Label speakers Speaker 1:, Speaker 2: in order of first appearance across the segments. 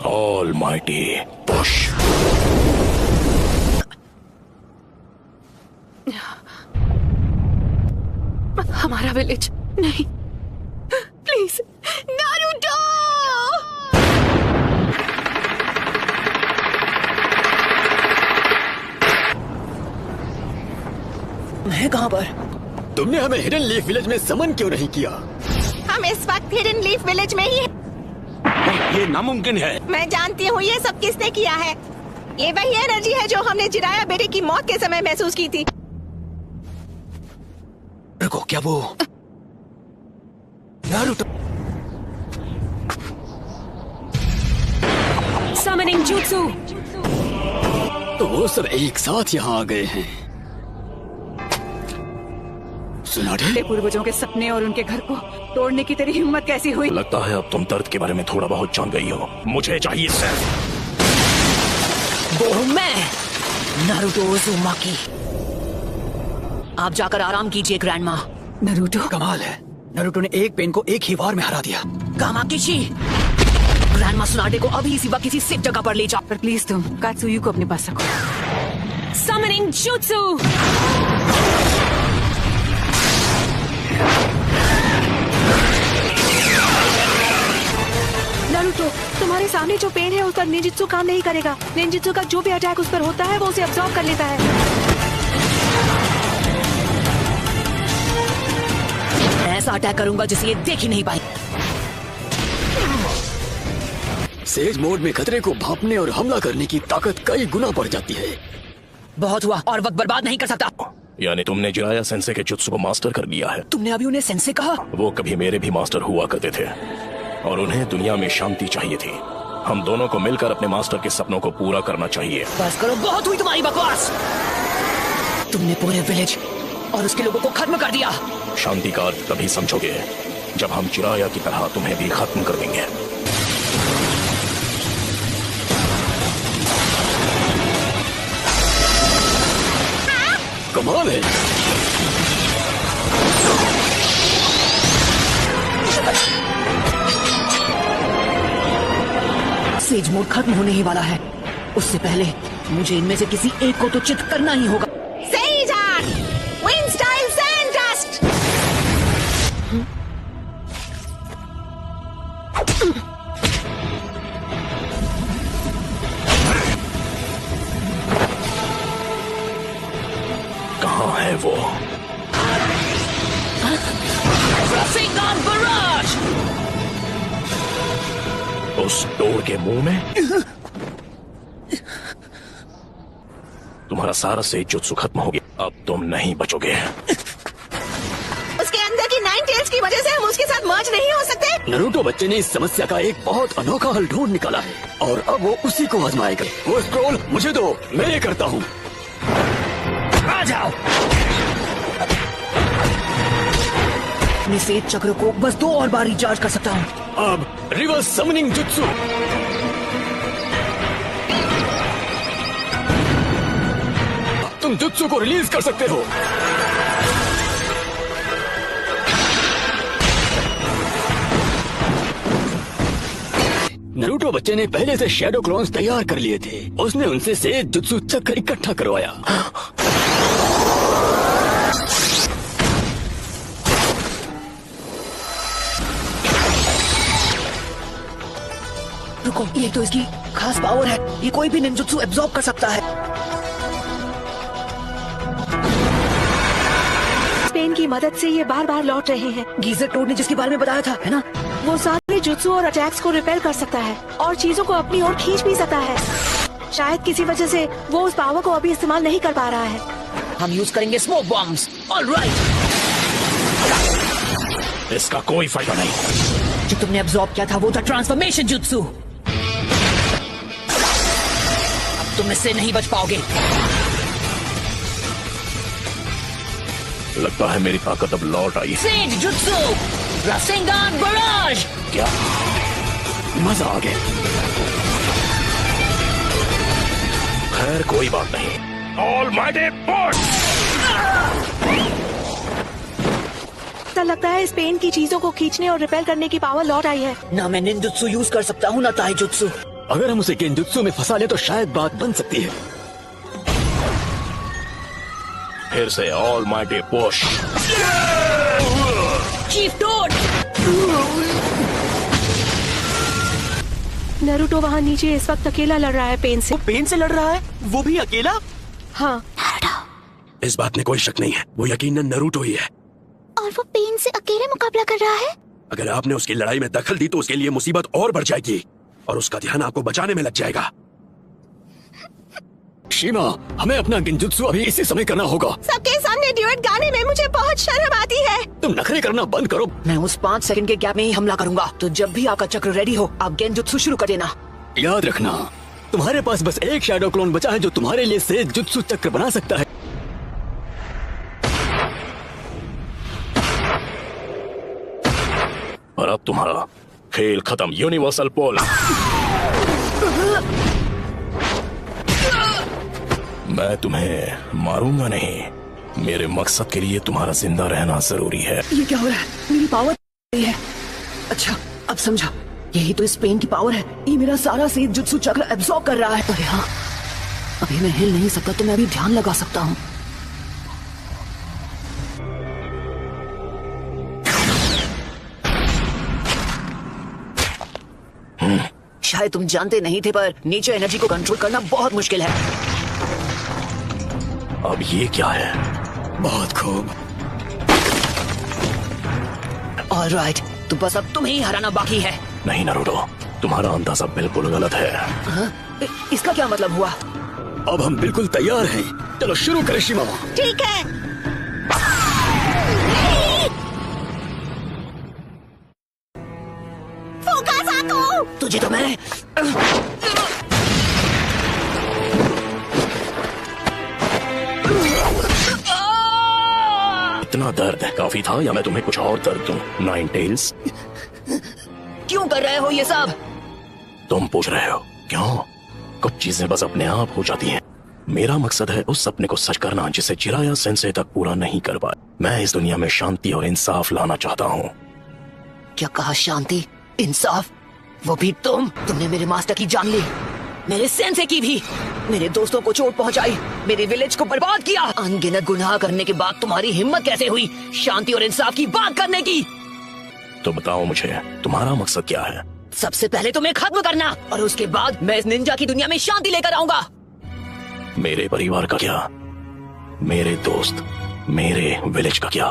Speaker 1: Almighty push.
Speaker 2: हमारा village नहीं, please Naruto.
Speaker 3: है कहाँ पर?
Speaker 4: तुमने हमें हिडन लीफ विलेज में समन क्यों नहीं किया?
Speaker 5: हम इस वक्त हिडन लीफ विलेज में ही हैं।
Speaker 1: ये नामुमकिन है।
Speaker 5: मैं जानती हूँ ये सब किसने किया है। ये वही एनर्जी है जो हमने जिराया बेटे की मौत के समय महसूस की थी।
Speaker 4: रुको, क्या वो नारुतो?
Speaker 2: Summoning jutsu।
Speaker 4: तो वो सब एक साथ यहाँ आ गए हैं। सुनाडे?
Speaker 2: पूर्वजों के सपने और उनके घर को तोड़ने की तेरी हिम्मत कैसी हुई?
Speaker 1: लगता है अब तुम दर्द के बारे में थोड़ा बहुत जान गई हो। मुझे चाहिए सिर्फ
Speaker 3: वो हूँ मैं, नारुतो उज़ुमाकी। आप जाकर आराम कीजिए ग्रैंडमा।
Speaker 2: नारुतो,
Speaker 4: कमाल है, नारुतो ने एक पेन को एक ही वार में हरा दिया।
Speaker 3: कामाकिशी, ग्रैंडमा सुनाडे को अभी इसी वक्त किसी सेफ जगह पर ले जाओ।
Speaker 2: पर प्लीज तुम कात्सुयु को अपने पास रखो। Summoning jutsu। नारुतो, तुम्हारे सामने जो पेन है उस पर निंजित्सु काम नहीं करेगा। निंजित्सु का जो भी अटैक उस पर होता है वो उसे अब्सॉर्ब कर लेता है।
Speaker 3: ऐसा अटैक करूंगा जिसे ये देख ही नहीं पाई।
Speaker 4: सेज मोड में खतरे को भांपने और हमला करने की ताकत कई गुना बढ़ जाती है।
Speaker 3: बहुत हुआ, और वक्त बर्बाद नहीं कर सकता।
Speaker 1: यानी तुमने जिराया सेंसे के जुत्सु को मास्टर कर लिया है।
Speaker 3: तुमने अभी उन्हें सेंसे कहा?
Speaker 1: वो कभी मेरे भी मास्टर हुआ करते थे और उन्हें दुनिया में शांति चाहिए थी। हम दोनों को मिलकर अपने मास्टर के सपनों को पूरा करना चाहिए।
Speaker 3: बस करो, बहुत हुई तुम्हारी बकवास। तुमने पूरे विलेज और उसके लोगों को खत्म कर दिया।
Speaker 1: शांति का अर्थ तभी समझोगे जब हम जिराया की तरह तुम्हें भी खत्म कर देंगे।
Speaker 4: कमाल है।
Speaker 3: सेज मोड खत्म होने ही वाला है। उससे पहले मुझे इनमें से किसी एक को तो चित करना ही होगा।
Speaker 5: Says art, wind style sand dust.
Speaker 1: कहाँ है वो?
Speaker 3: Rasengan Barrage!
Speaker 1: उस डोर के मुंह में? तुम्हारा सारा सेज जुत्सु खत्म हो गया। अब तुम नहीं बचोगे।
Speaker 5: उसके अंदर की 9 टेल्स की वजह से हम उसके साथ मर्ज नहीं हो सकते।
Speaker 4: नारुतो बच्चे ने इस समस्या का एक बहुत अनोखा हल ढूंढ निकाला है और अब वो उसी को आजमाएगा। वो स्क्रॉल मुझे दो, मैं ये करता हूँ।
Speaker 3: आ जाओ। अपने सेज चक्र को बस 2 और बार रिचार्ज कर सकता हूँ।
Speaker 4: अब रिवर्स समनिंग जुत्सु। तुम जुत्सु को रिलीज कर सकते हो। नारुतो बच्चे ने पहले से शैडो क्लोन्स तैयार कर लिए थे। उसने उनसे सेज जुत्सु चक्र इकट्ठा करवाया।
Speaker 3: रुको, ये तो इसकी खास पावर है। ये कोई भी निंजुत्सु एब्जॉर्ब कर सकता है।
Speaker 2: पेन की मदद से ये बार बार लौट रहे हैं।
Speaker 3: गीजर टोड ने जिसके बारे में बताया था, है ना?
Speaker 2: वो सारे जुत्सु और अटैक्स को रिपेल कर सकता है और चीजों को अपनी ओर खींच भी सकता है। शायद किसी वजह से वो उस पावर को अभी इस्तेमाल नहीं कर पा रहा है।
Speaker 3: हम यूज करेंगे स्मोक बॉम्ब्स। ऑलराइट।
Speaker 1: इसका कोई फायदा नहीं।
Speaker 3: जो तुमने एब्जॉर्ब किया था वो था ट्रांसफॉर्मेशन जुत्सु। अब तुम इससे नहीं बच पाओगे।
Speaker 1: लगता है मेरी ताकत अब लौट आई।
Speaker 3: Sage jutsu, rasengan barrage.
Speaker 1: क्या
Speaker 4: मजा आ गया।
Speaker 1: खैर कोई बात नहीं। Almighty push.
Speaker 2: ऐसा लगता है इस पेन की चीजों को खींचने और रिपेल करने की पावर लौट आई है।
Speaker 3: ना मैं निंजुत्सु यूज कर सकता हूँ ना ताईजुत्सु।
Speaker 4: अगर हम उसे गेंजुत्सु में फंसा ले तो शायद बात बन सकती है।
Speaker 1: फिर से almighty push.
Speaker 3: Chief toad!
Speaker 2: Naruto वहाँ नीचे इस वक्त अकेला लड़ रहा है पेन से।
Speaker 6: पेन से लड़ रहा है, वो भी अकेला।
Speaker 2: हाँ,
Speaker 7: इस बात में कोई शक नहीं है, वो यकीनन नरूटो ही है।
Speaker 8: और वो पेन से अकेले मुकाबला कर रहा है।
Speaker 7: अगर आपने उसकी लड़ाई में दखल दी तो उसके लिए मुसीबत और बढ़ जाएगी और उसका ध्यान आपको बचाने में लग जाएगा।
Speaker 4: शीमा, हमें अपना गेंजुत्सु अभी इसी समय करना होगा।
Speaker 5: सबके सामने ड्यूएट गाने में मुझे बहुत शर्म आती है।
Speaker 4: तुम नखरे करना बंद करो।
Speaker 3: मैं उस 5 सेकंड के गैप में ही हमला करूंगा, तो जब भी आपका चक्र रेडी हो आप गेंजुत्सु शुरू कर देना।
Speaker 4: याद रखना, तुम्हारे पास बस एक शैडो क्लोन बचा है जो तुम्हारे लिए से जुत्सु चक्र बना सकता है।
Speaker 1: और अब तुम्हारा खेल खत्म। यूनिवर्सल पोल। मैं तुम्हें मारूंगा नहीं। मेरे मकसद के लिए तुम्हारा जिंदा रहना जरूरी है।
Speaker 3: ये क्या हो रहा है? मेरी पावर है। अच्छा, अब समझा। यही तो इस पेन की पावर है। ये मेरा सारा सेज जुत्सु चक्र एब्सॉर्ब कर रहा है। अरे हाँ, अभी मैं हिल नहीं सकता तो मैं अभी ध्यान लगा सकता हूँ। शायद तुम जानते नहीं थे, पर नीचे एनर्जी को कंट्रोल करना बहुत मुश्किल है।
Speaker 1: अब ये क्या है?
Speaker 4: बहुत खूब।
Speaker 3: ऑलराइट, तो बस अब तुम्हें ही हराना बाकी है।
Speaker 1: नहीं नरूटो, तुम्हारा अंदाजा बिल्कुल गलत है।
Speaker 3: हाँ? इसका क्या मतलब हुआ?
Speaker 4: अब हम बिल्कुल तैयार हैं। चलो शुरू करें शीमा।
Speaker 5: ठीक है। फोकासाको!
Speaker 3: तुझे तो मैं
Speaker 1: इतना दर्द काफी था या मैं तुम्हें कुछ और दर्द दूं? नाइन टेल्स,
Speaker 3: क्यों कर रहे हो ये सब?
Speaker 1: तुम पूछ रहे हो क्यों? कुछ चीजें बस अपने आप हो जाती हैं। मेरा मकसद है उस सपने को सच करना जिसे जिराया सेंसे तक पूरा नहीं कर पाया। मैं इस दुनिया में शांति और इंसाफ लाना चाहता हूँ।
Speaker 3: क्या कहा? शांति, इंसाफ? वो भी तुमने मेरे मास्टर की जान ली, मेरे सेंसे की भी, मेरे दोस्तों को चोट पहुंचाई, मेरे विलेज को बर्बाद किया। अनगिनत गुनाह करने के बाद तुम्हारी हिम्मत कैसे हुई शांति और इंसाफ की बात करने की?
Speaker 1: तो बताओ मुझे, तुम्हारा मकसद क्या है?
Speaker 3: सबसे पहले तुम्हें खत्म करना, और उसके बाद मैं इस निंजा की दुनिया में शांति लेकर आऊंगा।
Speaker 1: मेरे परिवार का क्या? मेरे दोस्त, मेरे विलेज का क्या?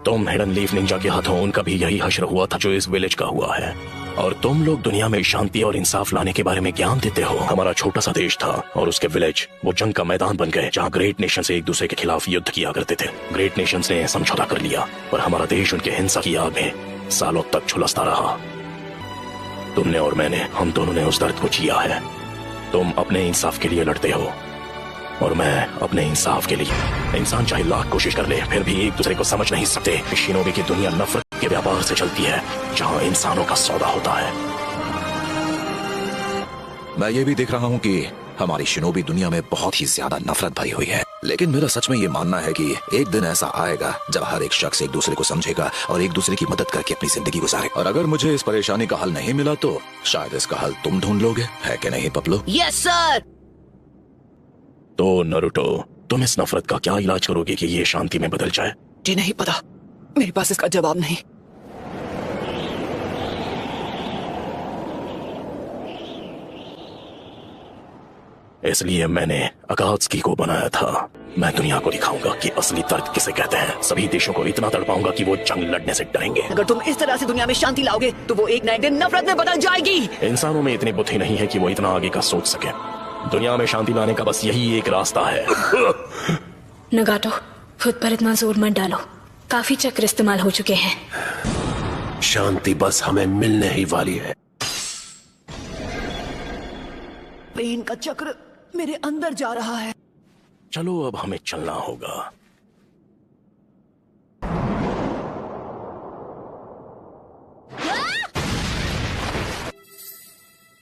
Speaker 1: तुम हिडन लीफ निंजा के हाथों उनका भी यही हश्र हुआ था जो इस विलेज का हुआ है। और तुम लोग दुनिया में शांति और इंसाफ लाने के बारे में ज्ञान देते हो। हमारा छोटा सा देश था और उसके विलेज वो जंग का मैदान बन गए जहाँ ग्रेट नेशन से एक दूसरे के खिलाफ युद्ध किया करते थे। ग्रेट नेशन ने समझौता कर लिया पर हमारा देश उनके हिंसा की आग में सालों तक झुलसता रहा। तुमने और मैंने, हम दोनों ने उस दर्द को जिया है। तुम अपने इंसाफ के लिए लड़ते हो और मैं अपने इंसाफ के लिए। इंसान चाहे लाख कोशिश कर ले फिर भी एक दूसरे को समझ नहीं सकते। शिनोबी की दुनिया नफरत के व्यापार से चलती है जहाँ इंसानों का सौदा होता है।
Speaker 9: मैं ये भी देख रहा हूँ कि हमारी शिनोबी दुनिया में बहुत ही ज्यादा नफरत भरी हुई है, लेकिन मेरा सच में ये मानना है कि एक दिन ऐसा आएगा जब हर एक शख्स एक दूसरे को समझेगा और एक दूसरे की मदद करके अपनी जिंदगी गुजारे। और अगर मुझे इस परेशानी का हल नहीं मिला तो शायद इसका हल तुम ढूंढ लोगे, है कि नहीं पपलो?
Speaker 3: Yes sir.
Speaker 1: तो नरूटो, तुम इस नफरत का क्या इलाज करोगे कि ये शांति में बदल जाए?
Speaker 3: जी नहीं पता, मेरे पास इसका जवाब नहीं।
Speaker 1: इसलिए मैंने अकात्सुकी को बनाया था। मैं दुनिया को दिखाऊंगा कि असली दर्द किसे कहते हैं। सभी देशों को इतना तड़पाऊंगा कि वो जंग लड़ने से डरेंगे।
Speaker 3: अगर तुम इस तरह से दुनिया में शांति लाओगे तो वो एक ना एक दिन नफरत में बदल जाएगी।
Speaker 1: इंसानों में इतनी बुद्धि नहीं है कि वो इतना आगे का सोच सके। दुनिया में शांति लाने का बस यही एक रास्ता है।
Speaker 10: नगाटो, खुद पर इतना जोर मत डालो, काफी चक्र इस्तेमाल हो चुके हैं।
Speaker 7: शांति बस हमें मिलने ही वाली है।
Speaker 3: पेन का चक्र मेरे अंदर जा रहा है।
Speaker 1: चलो अब हमें चलना होगा।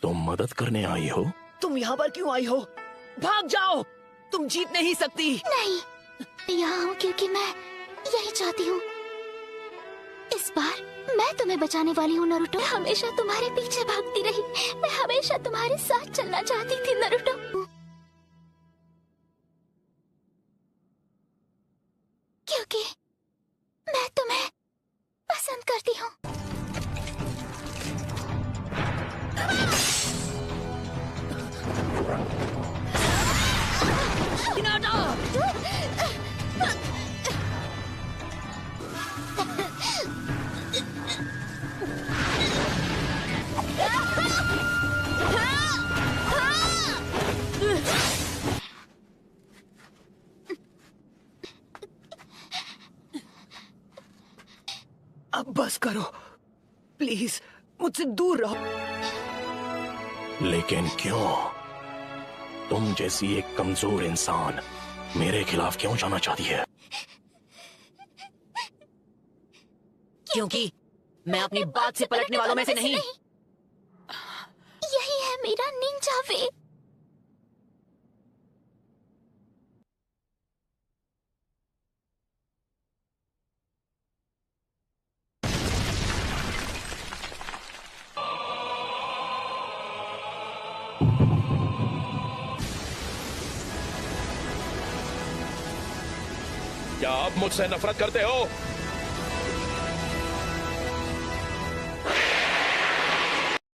Speaker 1: तुम मदद करने आई हो?
Speaker 3: तुम यहाँ पर क्यों आई हो? भाग जाओ, तुम जीत नहीं सकती।
Speaker 8: नहीं, मैं यहाँ हूँ क्योंकि मैं यही चाहती हूँ। इस इस बार मैं तुम्हें बचाने वाली हूँ नारुतो। मैं हमेशा तुम्हारे पीछे भागती रही, मैं हमेशा तुम्हारे साथ चलना चाहती थी नारुतो। क्योंकि मैं तुम्हें पसंद करती हूँ।
Speaker 3: अब बस करो प्लीज, मुझसे दूर रहो।
Speaker 1: लेकिन क्यों? तुम जैसी एक कमजोर इंसान मेरे खिलाफ क्यों जाना चाहती है?
Speaker 3: क्योंकि मैं अपनी बात से पलटने वालों में से नहीं।
Speaker 8: यही है मेरा निंजा वे।
Speaker 1: क्या आप मुझसे नफरत करते हो?